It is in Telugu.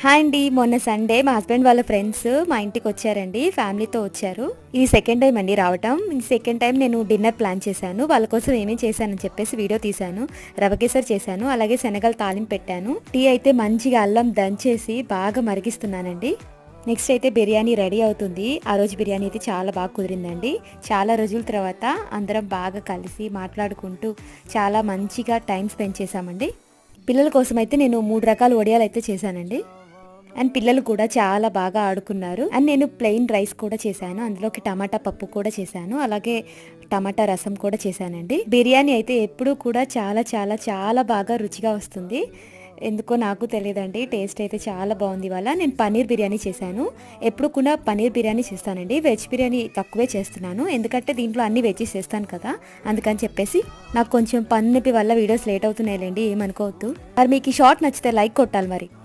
హాయ్ అండి, మొన్న సండే మా హస్బెండ్ వాళ్ళ ఫ్రెండ్స్ మా ఇంటికి వచ్చారండి. ఫ్యామిలీతో వచ్చారు. ఇది సెకండ్ టైం అండి రావటం. సెకండ్ టైం నేను డిన్నర్ ప్లాన్ చేశాను. వాళ్ళ కోసం ఏమేమి చేశానని చెప్పేసి వీడియో తీశాను. రవ కేసరి చేశాను, అలాగే శనగలు తాలింపు పెట్టాను. టీ అయితే మంచిగా అల్లం దంచేసి బాగా మరిగిస్తున్నానండి. నెక్స్ట్ అయితే బిర్యానీ రెడీ అవుతుంది. ఆ రోజు బిర్యానీ అయితే చాలా బాగా కుదిరిందండి. చాలా రోజుల తర్వాత అందరం బాగా కలిసి మాట్లాడుకుంటూ చాలా మంచిగా టైం స్పెండ్ చేశామండి. పిల్లల కోసం అయితే నేను 3 రకాల వడియాలు అయితే చేశానండి. అండ్ పిల్లలు కూడా చాలా బాగా ఆడుకున్నారు. అండ్ నేను ప్లెయిన్ రైస్ కూడా చేశాను. అందులోకి టమాటా పప్పు కూడా చేశాను, అలాగే టమాటా రసం కూడా చేశానండి. బిర్యానీ అయితే ఎప్పుడూ కూడా చాలా చాలా చాలా బాగా రుచిగా వస్తుంది. ఎందుకో నాకు తెలియదండి, టేస్ట్ అయితే చాలా బాగుంది. ఇవాళ నేను పన్నీర్ బిర్యానీ చేశాను. ఎప్పుడు కూడా పన్నీర్ బిర్యానీ చేస్తానండి. వెజ్ బిర్యానీ తక్కువే చేస్తున్నాను, ఎందుకంటే దీంట్లో అన్ని వెజ్జెస్ చేస్తాను కదా, అందుకని చెప్పేసి. నాకు కొంచెం పన్ను నొప్పి వల్ల వీడియోస్ లేట్ అవుతున్నాయిలేండి, ఏమనుకోవద్దు. మరి మీకు ఈ షార్ట్ నచ్చితే లైక్ కొట్టాలి మరి.